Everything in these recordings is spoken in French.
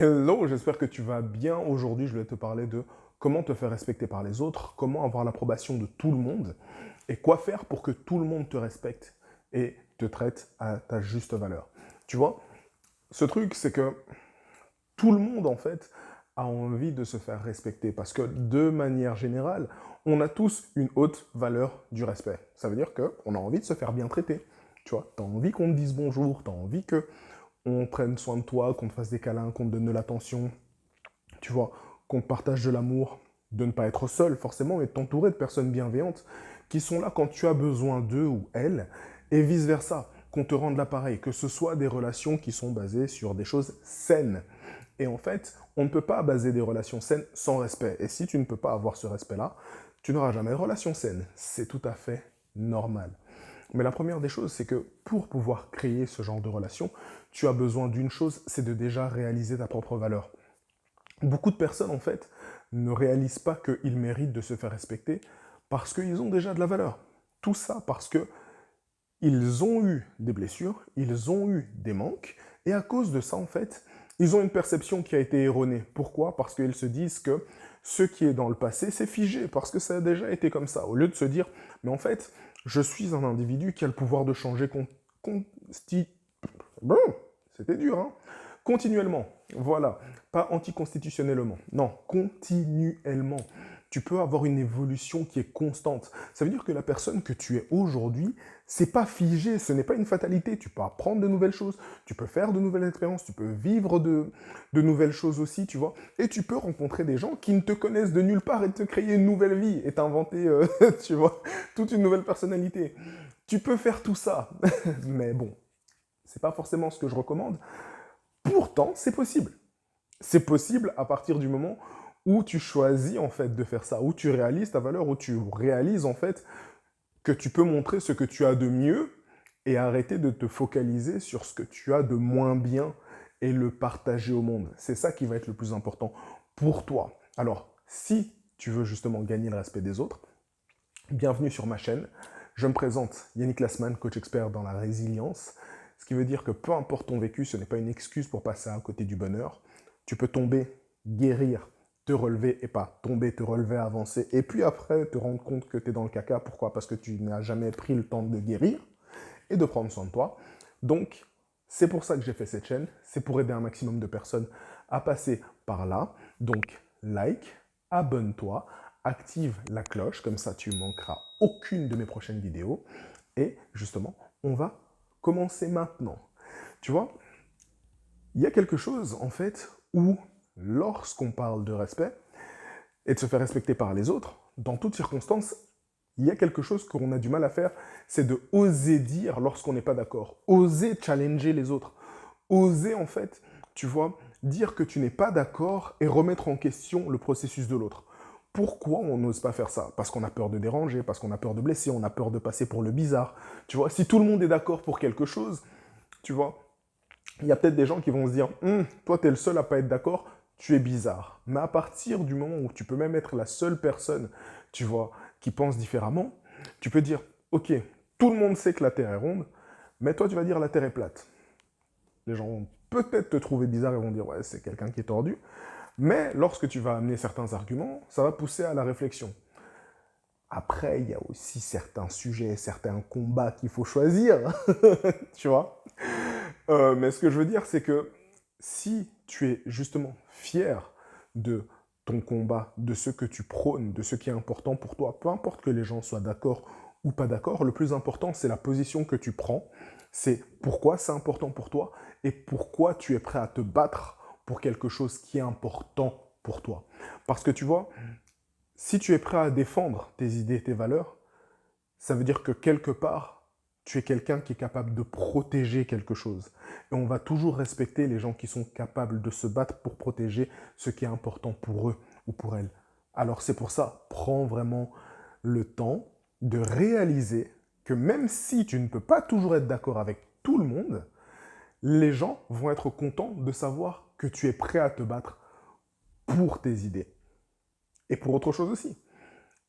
Hello, j'espère que tu vas bien. Aujourd'hui, je vais te parler de comment te faire respecter par les autres, comment avoir l'approbation de tout le monde et quoi faire pour que tout le monde te respecte et te traite à ta juste valeur. Tu vois, ce truc, c'est que tout le monde, en fait, a envie de se faire respecter parce que de manière générale, on a tous une haute valeur du respect. Ça veut dire qu'on a envie de se faire bien traiter. Tu vois, tu as envie qu'on te dise bonjour, tu as envie que on prenne soin de toi, qu'on te fasse des câlins, qu'on te donne de l'attention, tu vois, qu'on te partage de l'amour, de ne pas être seul forcément, mais de t'entourer de personnes bienveillantes qui sont là quand tu as besoin d'eux ou elles, et vice-versa, qu'on te rende l'appareil, que ce soit des relations qui sont basées sur des choses saines. Et en fait, on ne peut pas baser des relations saines sans respect. Et si tu ne peux pas avoir ce respect-là, tu n'auras jamais de relation saine. C'est tout à fait normal. Mais la première des choses, c'est que pour pouvoir créer ce genre de relation, tu as besoin d'une chose, c'est de déjà réaliser ta propre valeur. Beaucoup de personnes, en fait, ne réalisent pas qu'ils méritent de se faire respecter parce qu'ils ont déjà de la valeur. Tout ça parce que ils ont eu des blessures, ils ont eu des manques, et à cause de ça, en fait, ils ont une perception qui a été erronée. Pourquoi? Parce qu'ils se disent que ce qui est dans le passé, c'est figé, parce que ça a déjà été comme ça. Au lieu de se dire, mais en fait, je suis un individu qui a le pouvoir de changer Bon, c'était dur, hein? Continuellement, voilà. Pas anticonstitutionnellement. Non, continuellement. Tu peux avoir une évolution qui est constante. Ça veut dire que la personne que tu es aujourd'hui, c'est pas figé, ce n'est pas une fatalité. Tu peux apprendre de nouvelles choses, tu peux faire de nouvelles expériences, tu peux vivre de nouvelles choses aussi, tu vois. Et tu peux rencontrer des gens qui ne te connaissent de nulle part et te créer une nouvelle vie et t'inventer, tu vois, toute une nouvelle personnalité. Tu peux faire tout ça. Mais bon, c'est pas forcément ce que je recommande. Pourtant, c'est possible. C'est possible à partir du moment où tu choisis en fait de faire ça, où tu réalises ta valeur, où tu réalises en fait que tu peux montrer ce que tu as de mieux et arrêter de te focaliser sur ce que tu as de moins bien et le partager au monde. C'est ça qui va être le plus important pour toi. Alors, si tu veux justement gagner le respect des autres, bienvenue sur ma chaîne. Je me présente Yannick Lassman, coach expert dans la résilience, ce qui veut dire que peu importe ton vécu, ce n'est pas une excuse pour passer à côté du bonheur. Tu peux tomber, guérir, te relever et pas tomber, te relever, avancer, et puis après te rendre compte que tu es dans le caca. Pourquoi? Parce que tu n'as jamais pris le temps de guérir et de prendre soin de toi. Donc, c'est pour ça que j'ai fait cette chaîne, c'est pour aider un maximum de personnes à passer par là. Donc, like, abonne-toi, active la cloche, comme ça tu ne manqueras aucune de mes prochaines vidéos. Et justement, on va commencer maintenant. Tu vois, il y a quelque chose en fait où, lorsqu'on parle de respect et de se faire respecter par les autres, dans toutes circonstances, il y a quelque chose qu'on a du mal à faire, c'est de oser dire lorsqu'on n'est pas d'accord, oser challenger les autres, oser en fait, tu vois, dire que tu n'es pas d'accord et remettre en question le processus de l'autre. Pourquoi on n'ose pas faire ça? Parce qu'on a peur de déranger, parce qu'on a peur de blesser, on a peur de passer pour le bizarre. Tu vois, si tout le monde est d'accord pour quelque chose, tu vois, il y a peut-être des gens qui vont se dire, toi, tu es le seul à pas être d'accord, tu es bizarre. Mais à partir du moment où tu peux même être la seule personne, tu vois, qui pense différemment, tu peux dire, ok, tout le monde sait que la Terre est ronde, mais toi, tu vas dire la Terre est plate. Les gens vont peut-être te trouver bizarre et vont dire, ouais, c'est quelqu'un qui est tordu. Mais lorsque tu vas amener certains arguments, ça va pousser à la réflexion. Après, il y a aussi certains sujets, certains combats qu'il faut choisir, tu vois. Mais ce que je veux dire, c'est que si tu es justement fier de ton combat, de ce que tu prônes, de ce qui est important pour toi, peu importe que les gens soient d'accord ou pas d'accord, le plus important, c'est la position que tu prends, c'est pourquoi c'est important pour toi et pourquoi tu es prêt à te battre pour quelque chose qui est important pour toi. Parce que tu vois, si tu es prêt à défendre tes idées, tes valeurs, ça veut dire que quelque part, tu es quelqu'un qui est capable de protéger quelque chose. Et on va toujours respecter les gens qui sont capables de se battre pour protéger ce qui est important pour eux ou pour elles. Alors c'est pour ça, prends vraiment le temps de réaliser que même si tu ne peux pas toujours être d'accord avec tout le monde, les gens vont être contents de savoir que tu es prêt à te battre pour tes idées et pour autre chose aussi.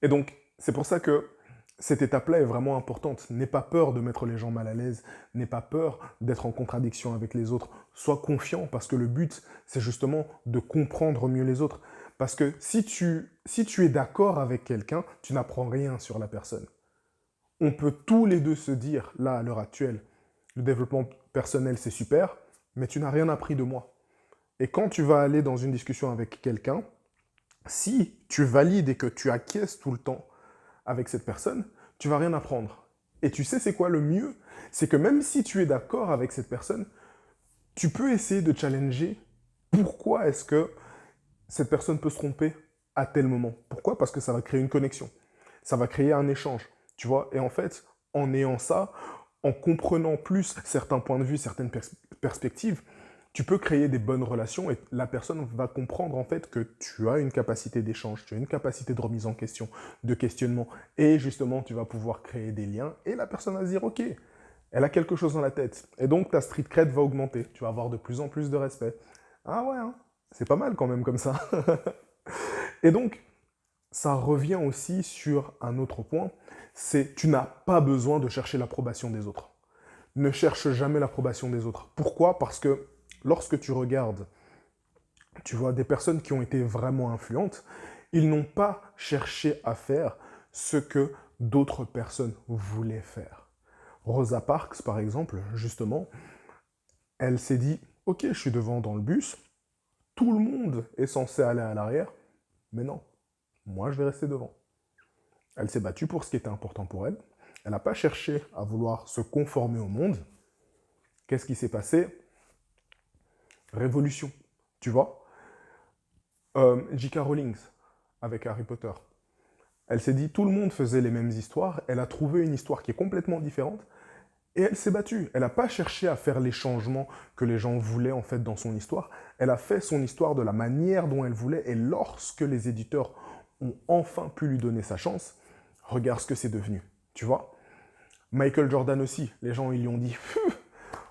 Et donc, c'est pour ça que cette étape-là est vraiment importante. N'aie pas peur de mettre les gens mal à l'aise, n'aie pas peur d'être en contradiction avec les autres. Sois confiant parce que le but, c'est justement de comprendre mieux les autres. Parce que si tu es d'accord avec quelqu'un, tu n'apprends rien sur la personne. On peut tous les deux se dire, là, à l'heure actuelle, le développement personnel, c'est super, mais tu n'as rien appris de moi. Et quand tu vas aller dans une discussion avec quelqu'un, si tu valides et que tu acquiesces tout le temps avec cette personne, tu vas rien apprendre. Et tu sais, c'est quoi le mieux? C'est que même si tu es d'accord avec cette personne, tu peux essayer de challenger pourquoi est-ce que cette personne peut se tromper à tel moment. Pourquoi? Parce que ça va créer une connexion. Ça va créer un échange. Tu vois? Et en fait, en ayant ça, en comprenant plus certains points de vue, certaines perspectives, tu peux créer des bonnes relations et la personne va comprendre en fait que tu as une capacité d'échange, tu as une capacité de remise en question, de questionnement. Et justement, tu vas pouvoir créer des liens et la personne va se dire, ok, elle a quelque chose dans la tête. Et donc, ta street cred va augmenter. Tu vas avoir de plus en plus de respect. Ah ouais, hein, c'est pas mal quand même comme ça. Et donc, ça revient aussi sur un autre point, c'est tu n'as pas besoin de chercher l'approbation des autres. Ne cherche jamais l'approbation des autres. Pourquoi? Parce que lorsque tu regardes, tu vois, des personnes qui ont été vraiment influentes, ils n'ont pas cherché à faire ce que d'autres personnes voulaient faire. Rosa Parks, par exemple, justement, elle s'est dit, ok, je suis devant dans le bus, tout le monde est censé aller à l'arrière, mais non, moi je vais rester devant. Elle s'est battue pour ce qui était important pour elle. Elle n'a pas cherché à vouloir se conformer au monde. Qu'est-ce qui s'est passé? Révolution, tu vois. J.K. Rowling, avec Harry Potter, elle s'est dit, tout le monde faisait les mêmes histoires, elle a trouvé une histoire qui est complètement différente, et elle s'est battue. Elle n'a pas cherché à faire les changements que les gens voulaient en fait dans son histoire, elle a fait son histoire de la manière dont elle voulait, et lorsque les éditeurs ont enfin pu lui donner sa chance, regarde ce que c'est devenu, tu vois. Michael Jordan aussi, les gens ils lui ont dit,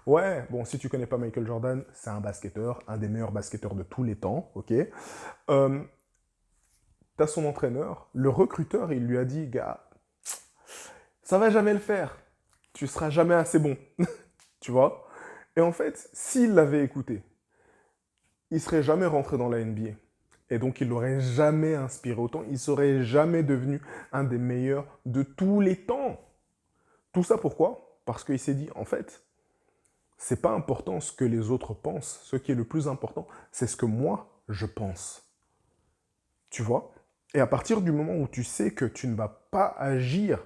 ouais, bon, si tu connais pas Michael Jordan, c'est un basketteur, un des meilleurs basketteurs de tous les temps, ok. T'as son entraîneur, le recruteur, il lui a dit, gars, ça va jamais le faire, tu seras jamais assez bon, tu vois. Et en fait, s'il l'avait écouté, il serait jamais rentré dans la NBA. Et donc, il l'aurait jamais inspiré autant, il serait jamais devenu un des meilleurs de tous les temps. Tout ça pourquoi? Parce qu'il s'est dit, en fait, c'est pas important ce que les autres pensent. Ce qui est le plus important, c'est ce que moi, je pense. Tu vois? Et à partir du moment où tu sais que tu ne vas pas agir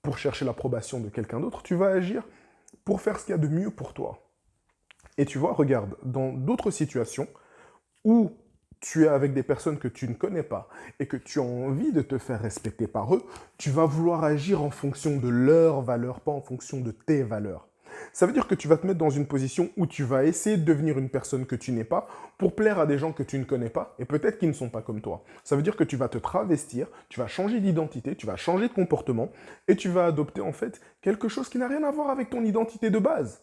pour chercher l'approbation de quelqu'un d'autre, tu vas agir pour faire ce qu'il y a de mieux pour toi. Et tu vois, regarde, dans d'autres situations où tu es avec des personnes que tu ne connais pas et que tu as envie de te faire respecter par eux, tu vas vouloir agir en fonction de leurs valeurs, pas en fonction de tes valeurs. Ça veut dire que tu vas te mettre dans une position où tu vas essayer de devenir une personne que tu n'es pas pour plaire à des gens que tu ne connais pas et peut-être qu'ils ne sont pas comme toi. Ça veut dire que tu vas te travestir, tu vas changer d'identité, tu vas changer de comportement et tu vas adopter en fait quelque chose qui n'a rien à voir avec ton identité de base.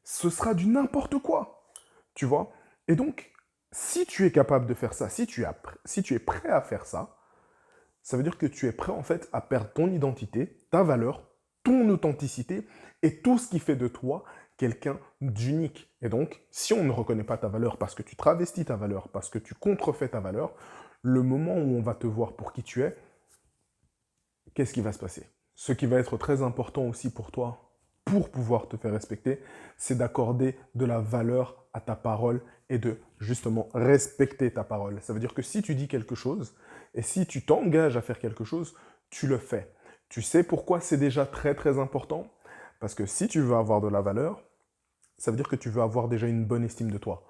Ce sera du n'importe quoi, tu vois. Et donc, si tu es capable de faire ça, si tu es prêt à faire ça, ça veut dire que tu es prêt en fait à perdre ton identité, ta valeur, ton authenticité et tout ce qui fait de toi quelqu'un d'unique. Et donc, si on ne reconnaît pas ta valeur parce que tu travestis ta valeur, parce que tu contrefais ta valeur, le moment où on va te voir pour qui tu es, qu'est-ce qui va se passer? Ce qui va être très important aussi pour toi, pour pouvoir te faire respecter, c'est d'accorder de la valeur à ta parole et de justement respecter ta parole. Ça veut dire que si tu dis quelque chose et si tu t'engages à faire quelque chose, tu le fais. Tu sais pourquoi c'est déjà très très important? Parce que si tu veux avoir de la valeur, ça veut dire que tu veux avoir déjà une bonne estime de toi.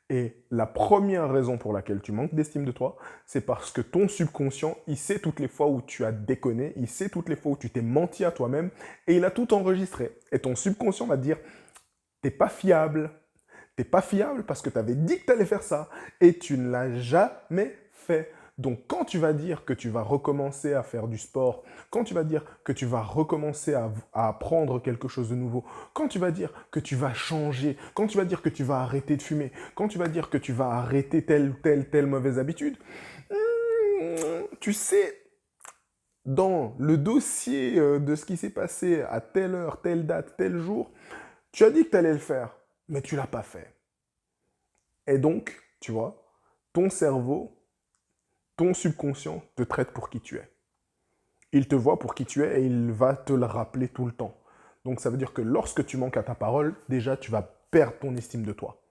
Et la première raison pour laquelle tu manques d'estime de toi, c'est parce que ton subconscient, il sait toutes les fois où tu as déconné, il sait toutes les fois où tu t'es menti à toi-même, et il a tout enregistré. Et ton subconscient va te dire, t'es pas fiable. T'es pas fiable parce que tu avais dit que tu allais faire ça, et tu ne l'as jamais fait. Donc quand tu vas dire que tu vas recommencer à faire du sport, quand tu vas dire que tu vas recommencer à apprendre quelque chose de nouveau, quand tu vas dire que tu vas changer, quand tu vas dire que tu vas arrêter de fumer, quand tu vas dire que tu vas arrêter telle mauvaise habitude, tu sais, dans le dossier de ce qui s'est passé à telle heure, telle date, tel jour, tu as dit que tu allais le faire, mais tu l'as pas fait. Et donc, tu vois, ton cerveau, ton subconscient te traite pour qui tu es. Il te voit pour qui tu es et il va te le rappeler tout le temps. Donc ça veut dire que lorsque tu manques à ta parole, déjà tu vas perdre ton estime de toi.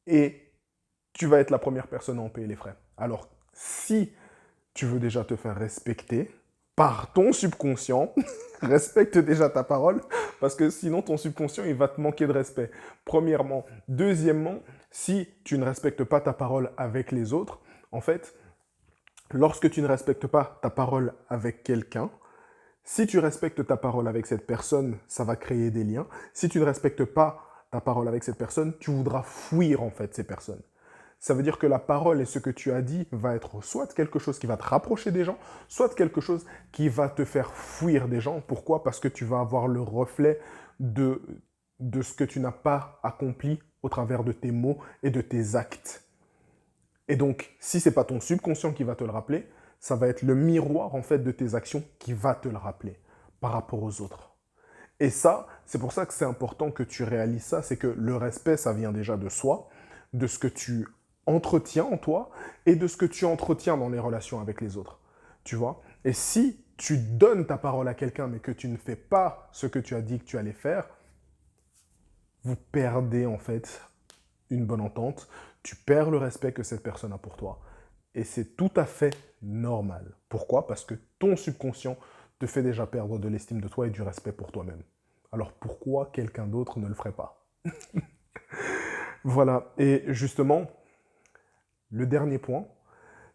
Et tu vas être la première personne à en payer les frais. Alors, si tu veux déjà te faire respecter par ton subconscient, respecte déjà ta parole, parce que sinon ton subconscient, il va te manquer de respect. Premièrement. Deuxièmement, si tu ne respectes pas ta parole avec les autres, en fait, lorsque tu ne respectes pas ta parole avec quelqu'un, si tu respectes ta parole avec cette personne, ça va créer des liens. Si tu ne respectes pas ta parole avec cette personne, tu voudras fuir en fait ces personnes. Ça veut dire que la parole et ce que tu as dit va être soit quelque chose qui va te rapprocher des gens, soit quelque chose qui va te faire fuir des gens. Pourquoi? Parce que tu vas avoir le reflet de, de ce que tu n'as pas accompli au travers de tes mots et de tes actes. Et donc, si ce n'est pas ton subconscient qui va te le rappeler, ça va être le miroir en fait de tes actions qui va te le rappeler par rapport aux autres. Et ça, c'est pour ça que c'est important que tu réalises ça, c'est que le respect, ça vient déjà de soi, de ce que tu entretiens en toi et de ce que tu entretiens dans les relations avec les autres. Tu vois? Et si tu donnes ta parole à quelqu'un mais que tu ne fais pas ce que tu as dit que tu allais faire, vous perdez en fait une bonne entente, tu perds le respect que cette personne a pour toi. Et c'est tout à fait normal. Pourquoi? Parce que ton subconscient te fait déjà perdre de l'estime de toi et du respect pour toi-même. Alors pourquoi quelqu'un d'autre ne le ferait pas? Voilà. Et justement, le dernier point,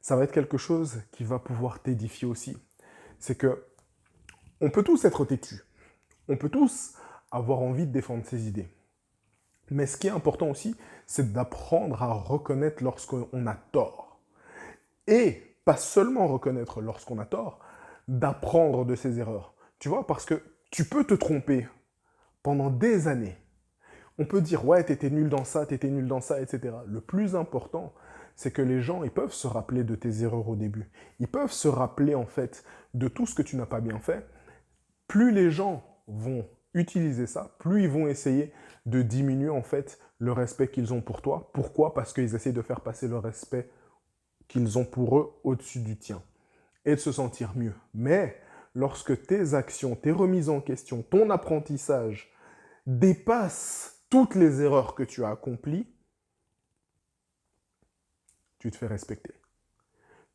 ça va être quelque chose qui va pouvoir t'édifier aussi. C'est que on peut tous être têtus. On peut tous avoir envie de défendre ses idées. Mais ce qui est important aussi, c'est d'apprendre à reconnaître lorsqu'on a tort. Et pas seulement reconnaître lorsqu'on a tort, d'apprendre de ses erreurs. Tu vois, parce que tu peux te tromper pendant des années. On peut dire, ouais, t'étais nul dans ça, t'étais nul dans ça, etc. Le plus important, c'est que les gens, ils peuvent se rappeler de tes erreurs au début. Ils peuvent se rappeler, en fait, de tout ce que tu n'as pas bien fait. Plus les gens vont utiliser ça, plus ils vont essayer de diminuer, en fait, le respect qu'ils ont pour toi. Pourquoi? Parce qu'ils essaient de faire passer le respect qu'ils ont pour eux au-dessus du tien et de se sentir mieux. Mais lorsque tes actions, tes remises en question, ton apprentissage dépassent toutes les erreurs que tu as accomplies, tu te fais respecter.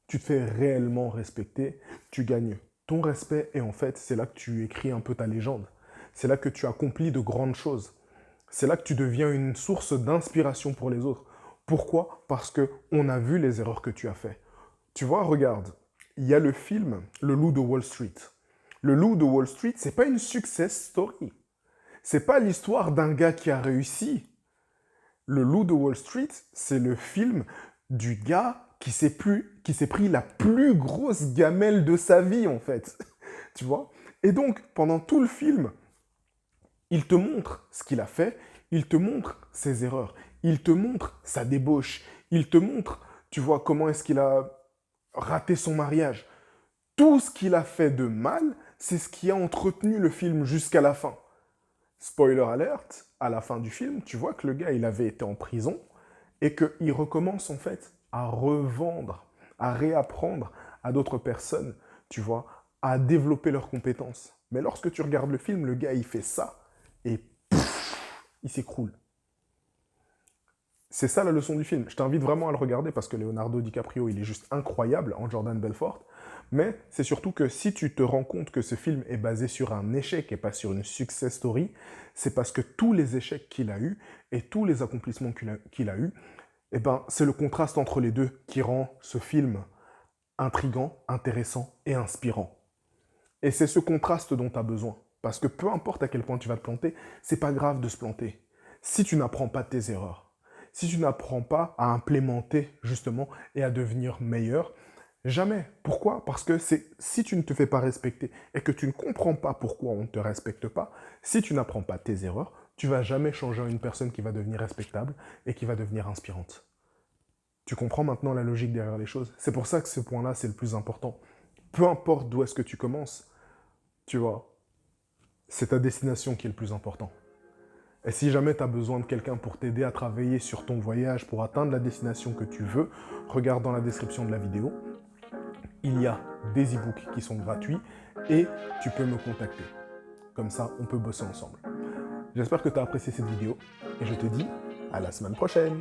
Tu te fais réellement respecter, tu gagnes ton respect et en fait, c'est là que tu écris un peu ta légende. C'est là que tu accomplis de grandes choses. C'est là que tu deviens une source d'inspiration pour les autres. Pourquoi? Parce que on a vu les erreurs que tu as fait. Tu vois, regarde, il y a le film Le Loup de Wall Street. Le Loup de Wall Street, c'est pas une success story. C'est pas l'histoire d'un gars qui a réussi. Le Loup de Wall Street, c'est le film du gars qui s'est pris la plus grosse gamelle de sa vie, en fait. Tu vois? Et donc, pendant tout le film, il te montre ce qu'il a fait, il te montre ses erreurs, il te montre sa débauche, il te montre, tu vois, comment est-ce qu'il a raté son mariage. Tout ce qu'il a fait de mal, c'est ce qui a entretenu le film jusqu'à la fin. Spoiler alert, à la fin du film, tu vois que le gars, il avait été en prison et qu'il recommence en fait à revendre, à réapprendre à d'autres personnes, tu vois, à développer leurs compétences. Mais lorsque tu regardes le film, le gars, il fait ça et il s'écroule. C'est ça la leçon du film. Je t'invite vraiment à le regarder parce que Leonardo DiCaprio, il est juste incroyable en Jordan Belfort. Mais c'est surtout que si tu te rends compte que ce film est basé sur un échec et pas sur une success story, c'est parce que tous les échecs qu'il a eus et tous les accomplissements qu'il a eus, eh ben, c'est le contraste entre les deux qui rend ce film intrigant, intéressant et inspirant. Et c'est ce contraste dont tu as besoin. Parce que peu importe à quel point tu vas te planter, c'est pas grave de se planter. Si tu n'apprends pas de tes erreurs, si tu n'apprends pas à implémenter justement et à devenir meilleur, jamais. Pourquoi? Parce que si tu ne te fais pas respecter et que tu ne comprends pas pourquoi on ne te respecte pas, si tu n'apprends pas tes erreurs, tu vas jamais changer en une personne qui va devenir respectable et qui va devenir inspirante. Tu comprends maintenant la logique derrière les choses? C'est pour ça que ce point-là, c'est le plus important. peu importe d'où est-ce que tu commences, tu vois, c'est ta destination qui est le plus important. Et si jamais tu as besoin de quelqu'un pour t'aider à travailler sur ton voyage pour atteindre la destination que tu veux, regarde dans la description de la vidéo. Il y a des e-books qui sont gratuits et tu peux me contacter. Comme ça, on peut bosser ensemble. J'espère que tu as apprécié cette vidéo et je te dis à la semaine prochaine.